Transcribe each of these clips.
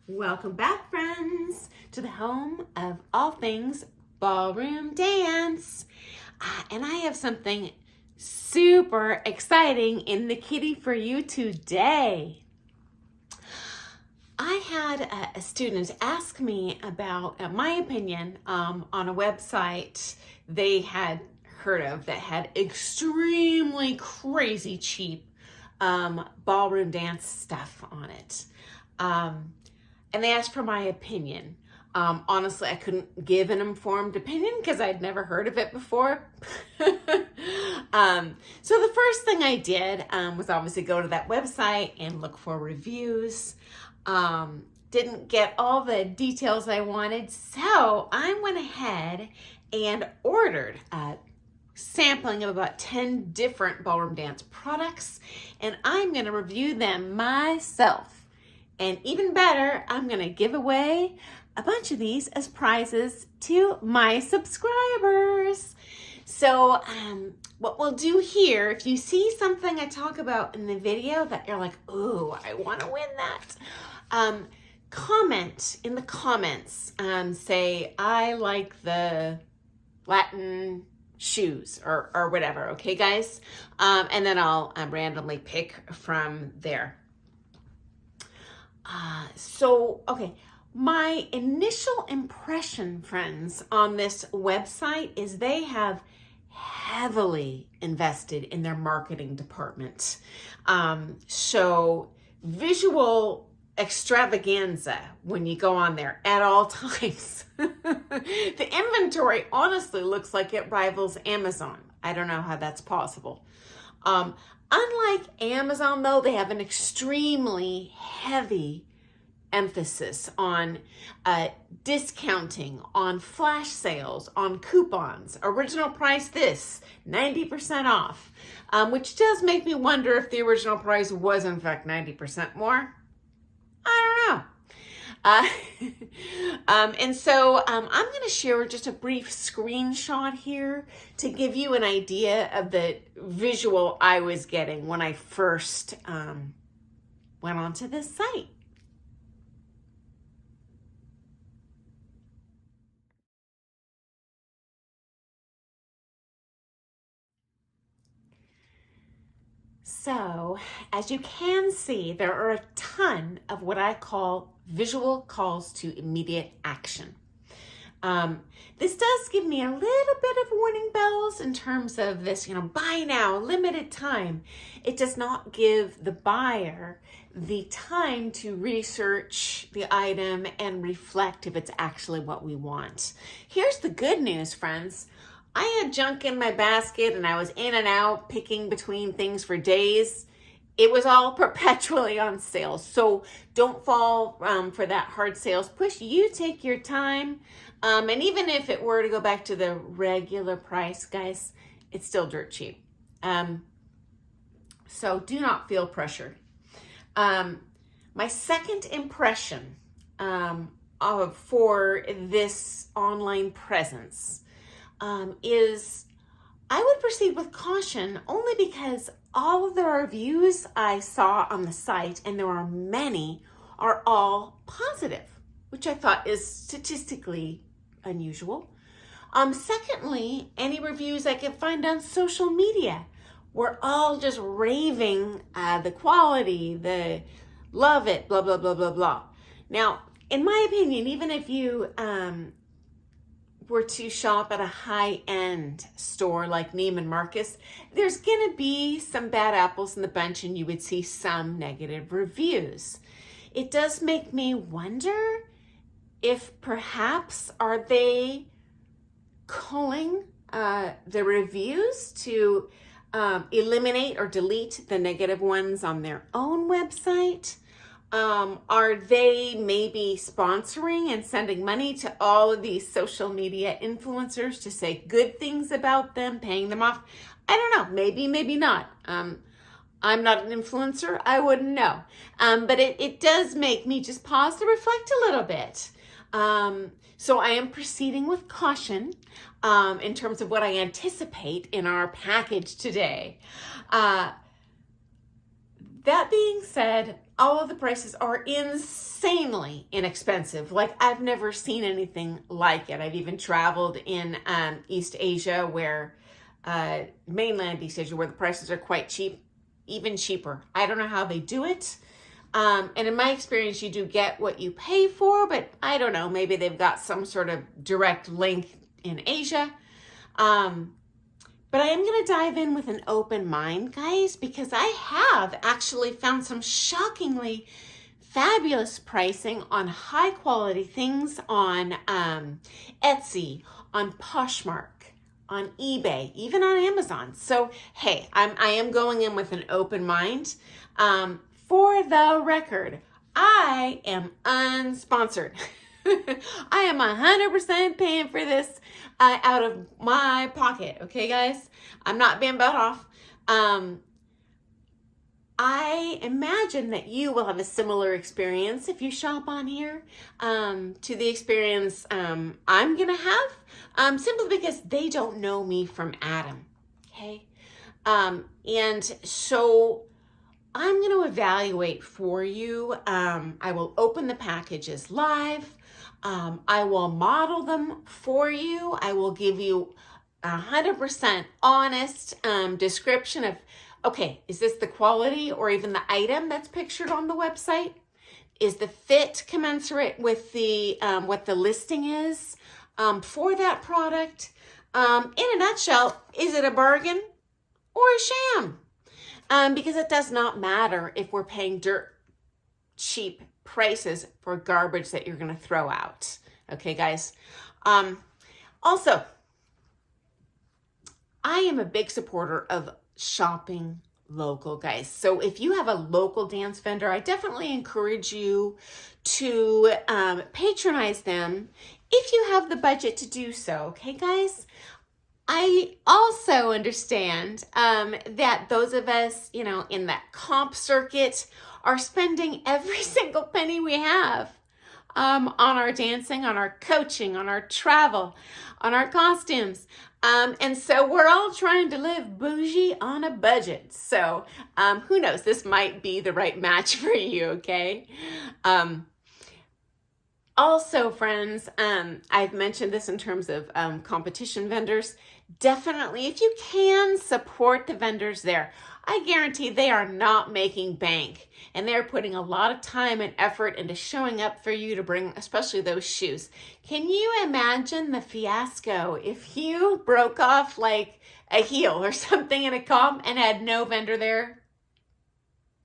Welcome back, friends, to the home of all things ballroom dance. And I have something super exciting in the kitty for you today. I had a student ask me about my opinion on a website they had heard of that had extremely crazy cheap ballroom dance stuff on it. And they asked for my opinion. Honestly, I couldn't give an informed opinion because I'd never heard of it before. So the first thing I did was obviously go to that website and look for reviews. Didn't get all the details I wanted, so I went ahead and ordered a sampling of about 10 different ballroom dance products, and I'm going to review them myself. And even better, I'm going to give away a bunch of these as prizes to my subscribers. So what we'll do here, if you see something I talk about in the video that you're like, ooh, I want to win that, comment in the comments, say, I like the Latin shoes or whatever, okay, guys? And then I'll randomly pick from there. Okay, my initial impression, friends, on this website is they have heavily invested in their marketing department. So visual extravaganza when you go on there at all times. The inventory honestly looks like it rivals Amazon. I don't know how that's possible. Unlike Amazon, though, they have an extremely heavy emphasis on discounting, on flash sales, on coupons, original price this, 90% off, which does make me wonder if the original price was in fact 90% more. I don't know. And so I'm going to share just a brief screenshot here to give you an idea of the visual I was getting when I first went onto this site. So, as you can see, there are a ton of what I call visual calls to immediate action. This does give me a little bit of warning bells in terms of this, buy now, limited time. It does not give the buyer the time to research the item and reflect if it's actually what we want. Here's the good news, friends. I had junk in my basket and I was in and out picking between things for days. It was all perpetually on sale. So don't fall for that hard sales push. You take your time. And even if it were to go back to the regular price, guys, it's still dirt cheap. So do not feel pressured. My second impression for this online presence is I would proceed with caution only because all of the reviews I saw on the site, and there are many, are all positive, which I thought is statistically unusual. Secondly, any reviews I could find on social media were all just raving the quality, the love it, blah, blah, blah, blah, blah. Now, in my opinion, even if you were to shop at a high-end store like Neiman Marcus, there's going to be some bad apples in the bunch and you would see some negative reviews. It does make me wonder if perhaps are they culling the reviews to eliminate or delete the negative ones on their own website? Are they maybe sponsoring and sending money to all of these social media influencers to say good things about them, paying them off? I don't know. Maybe, maybe not. I'm not an influencer. I wouldn't know. But it does make me just pause to reflect a little bit. So I am proceeding with caution in terms of what I anticipate in our package today. That being said, all of the prices are insanely inexpensive. Like, I've never seen anything like it. I've even traveled in East Asia, where mainland East Asia, where the prices are quite cheap, even cheaper. I don't know how they do it. And in my experience, you do get what you pay for, but I don't know, maybe they've got some sort of direct link in Asia. But I am going to dive in with an open mind, guys, because I have actually found some shockingly fabulous pricing on high quality things on Etsy, on Poshmark, on eBay, even on Amazon. So, hey, I am going in with an open mind. For the record, I am unsponsored. I am 100% paying for this out of my pocket. Okay, guys? I'm not being bought off. I imagine that you will have a similar experience if you shop on here to the experience I'm going to have, simply because they don't know me from Adam. Okay? And so I'm going to evaluate for you. I will open the packages live. I will model them for you. I will give you 100% honest description of, okay, is this the quality or even the item that's pictured on the website? Is the fit commensurate with the what the listing is for that product? In a nutshell, is it a bargain or a sham? Because it does not matter if we're paying dirt cheap prices for garbage that you're going to throw out. Okay, guys? Also, I am a big supporter of shopping local, guys. So if you have a local dance vendor, I definitely encourage you to patronize them if you have the budget to do so. Okay, guys? I also understand that those of us, in that comp circuit are spending every single penny we have on our dancing, on our coaching, on our travel, on our costumes. And so we're all trying to live bougie on a budget. So who knows, this might be the right match for you, okay? Also, friends, I've mentioned this in terms of competition vendors. Definitely, if you can, support the vendors there. I guarantee they are not making bank, and they're putting a lot of time and effort into showing up for you to bring, especially those shoes. Can you imagine the fiasco if you broke off like a heel or something in a comp and had no vendor there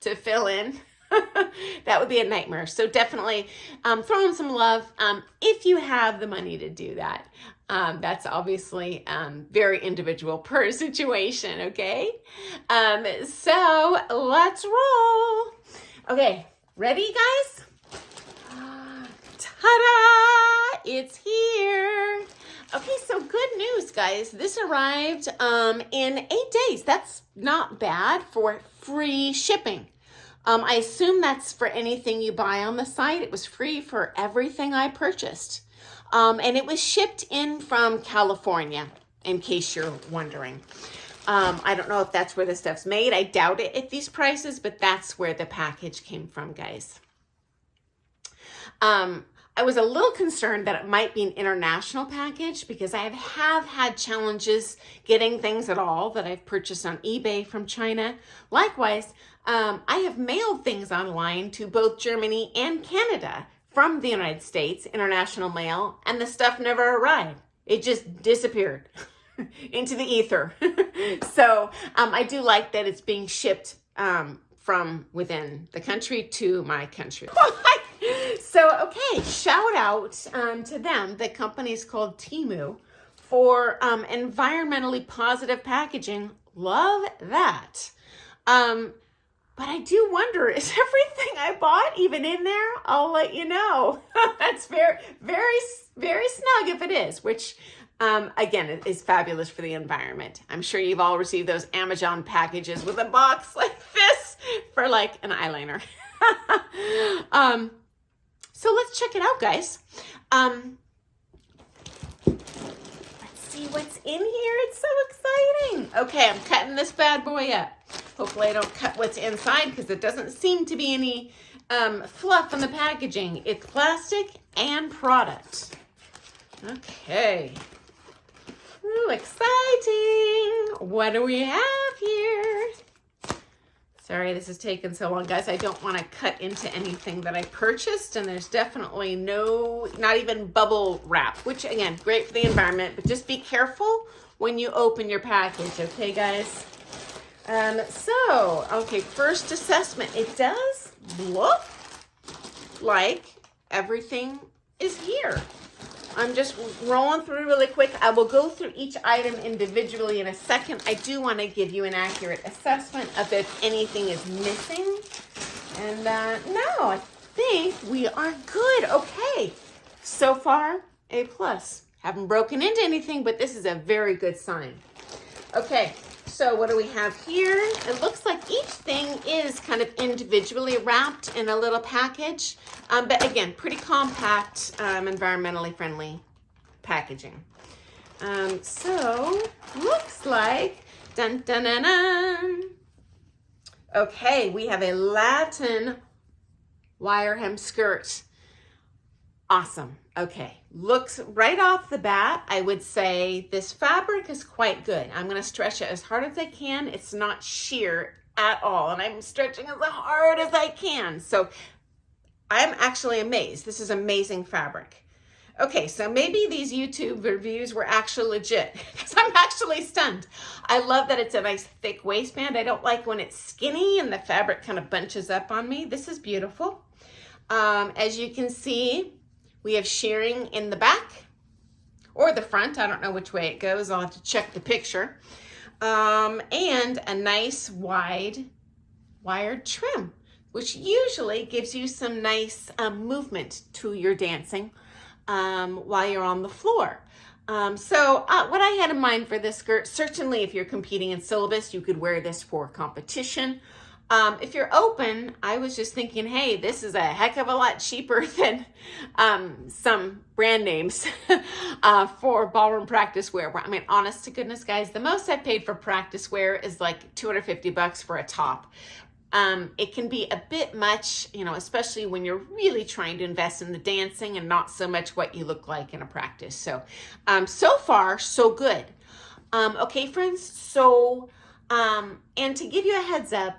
to fill in? That would be a nightmare. So definitely throw them some love if you have the money to do that. That's obviously very individual per situation, okay? So let's roll. Okay, ready, guys? Ta-da! It's here. Okay, so good news, guys. This arrived in 8 days. That's not bad for free shipping. I assume that's for anything you buy on the site. It was free for everything I purchased. And it was shipped in from California, in case you're wondering. I don't know if that's where the stuff's made. I doubt it at these prices, but that's where the package came from, guys. I was a little concerned that it might be an international package because I have had challenges getting things at all that I've purchased on eBay from China. Likewise, I have mailed things online to both Germany and Canada from the United States, international mail, and the stuff never arrived. It just disappeared into the ether. So I do like that it's being shipped from within the country to my country. So, okay, shout out to them. The company's called Temu for environmentally positive packaging. Love that. But I do wonder, is everything I bought even in there? I'll let you know. That's very, very, very snug if it is, which, again, is fabulous for the environment. I'm sure you've all received those Amazon packages with a box like this for like an eyeliner. So let's check it out, guys. Let's see what's in here. It's so exciting. Okay, I'm cutting this bad boy up. Hopefully I don't cut what's inside because it doesn't seem to be any fluff in the packaging. It's plastic and product. Okay. Ooh, exciting. What do we have here? Sorry, this is taking so long, guys. I don't want to cut into anything that I purchased, and there's definitely not even bubble wrap, which again, great for the environment, but just be careful when you open your package, okay, guys? Okay, first assessment. It does look like everything is here. I'm just rolling through really quick. I will go through each item individually in a second. I do want to give you an accurate assessment of if anything is missing. And no, I think we are good. Okay, so far, A+. Haven't broken into anything, but this is a very good sign. Okay, so what do we have here? It looks like each thing is kind of individually wrapped in a little package. But again, pretty compact, environmentally friendly packaging. So looks like, dun dun dun dun. Okay, we have a Latin wire hem skirt. Awesome. Okay, looks right off the bat, I would say this fabric is quite good. I'm going to stretch it as hard as I can. It's not sheer at all, and I'm stretching as hard as I can. So I'm actually amazed. This is amazing fabric. Okay, so maybe these YouTube reviews were actually legit because I'm actually stunned. I love that it's a nice thick waistband. I don't like when it's skinny and the fabric kind of bunches up on me. This is beautiful. As you can see, we have shearing in the back or the front. I don't know which way it goes. I'll have to check the picture. And a nice wide wired trim, which usually gives you some nice movement to your dancing while you're on the floor. So what I had in mind for this skirt, certainly if you're competing in syllabus, you could wear this for competition. If you're open, I was just thinking, hey, this is a heck of a lot cheaper than some brand names for ballroom practice wear. I mean, honest to goodness, guys, the most I paid for practice wear is like $250 for a top. It can be a bit much, you know, especially when you're really trying to invest in the dancing and not so much what you look like in a practice. So, so far, so good. Okay, friends, so, and to give you a heads up,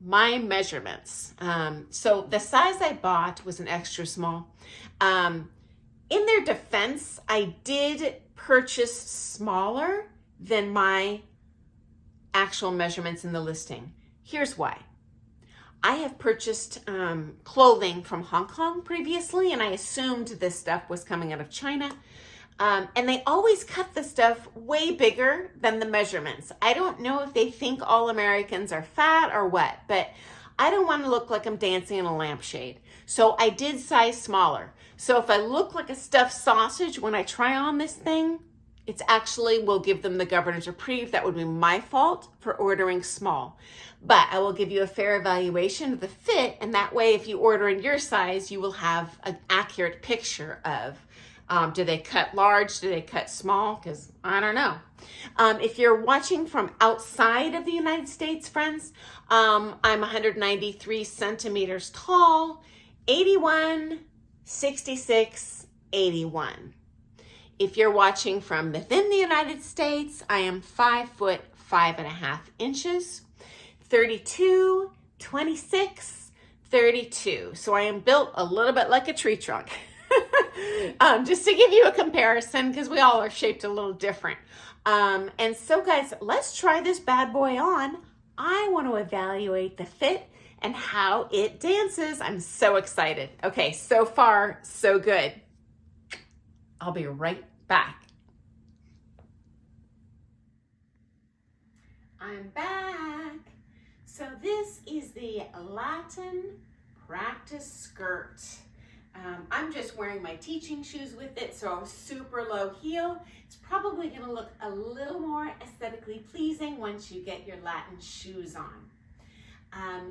my measurements. So the size I bought was an extra small. In their defense, I did purchase smaller than my actual measurements in the listing. Here's why. I have purchased clothing from Hong Kong previously, and I assumed this stuff was coming out of China. And they always cut the stuff way bigger than the measurements. I don't know if they think all Americans are fat or what, but I don't want to look like I'm dancing in a lampshade. So I did size smaller. So if I look like a stuffed sausage when I try on this thing, it's actually will give them the governor's reprieve. That would be my fault for ordering small. But I will give you a fair evaluation of the fit, and that way if you order in your size, you will have an accurate picture of do they cut large? Do they cut small? Because I don't know. If you're watching from outside of the United States, friends, I'm 193 centimeters tall, 81, 66, 81. If you're watching from within the United States, I am 5 foot 5.5 inches, 32, 26, 32. So I am built a little bit like a tree trunk. Just to give you a comparison, because we all are shaped a little different. And so guys, let's try this bad boy on. I want to evaluate the fit and how it dances. I'm so excited. Okay, so far, so good. I'll be right back. I'm back. So this is the Latin practice skirt. I'm just wearing my teaching shoes with it, so super low heel. It's probably going to look a little more aesthetically pleasing once you get your Latin shoes on. I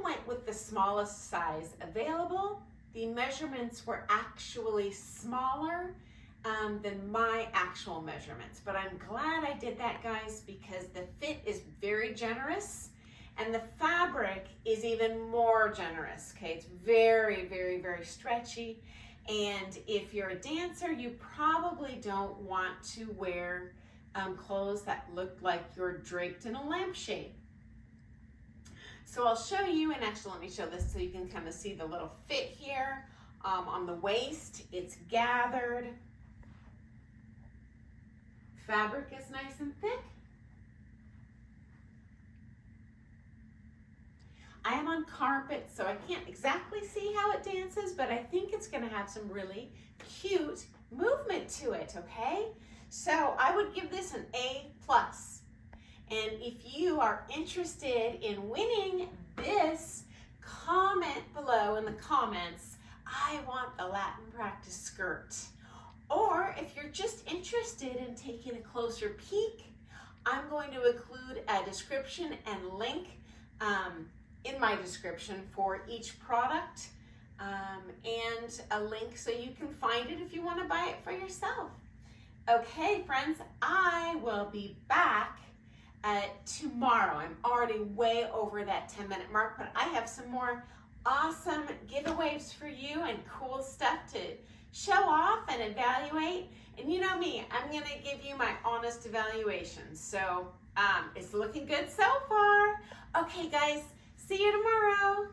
went with the smallest size available. The measurements were actually smaller than my actual measurements. But I'm glad I did that, guys, because the fit is very generous and the fabric is even more generous, okay? It's very, very, very stretchy. And if you're a dancer, you probably don't want to wear clothes that look like you're draped in a lampshade. So I'll show you, and actually let me show this so you can kind of see the little fit here. On the waist, it's gathered. Fabric is nice and thick. I am on carpet, so I can't exactly see how it dances, but I think it's gonna have some really cute movement to it, okay? So I would give this an A+. And if you are interested in winning this, comment below in the comments, I want the Latin practice skirt. Or if you're just interested in taking a closer peek, I'm going to include a description and link in my description for each product and a link so you can find it if you want to buy it for yourself. Okay, friends, I will be back tomorrow. I'm already way over that 10-minute mark, but I have some more awesome giveaways for you and cool stuff to show off and evaluate. And you know me, I'm going to give you my honest evaluation. So it's looking good so far. Okay, guys, see you tomorrow.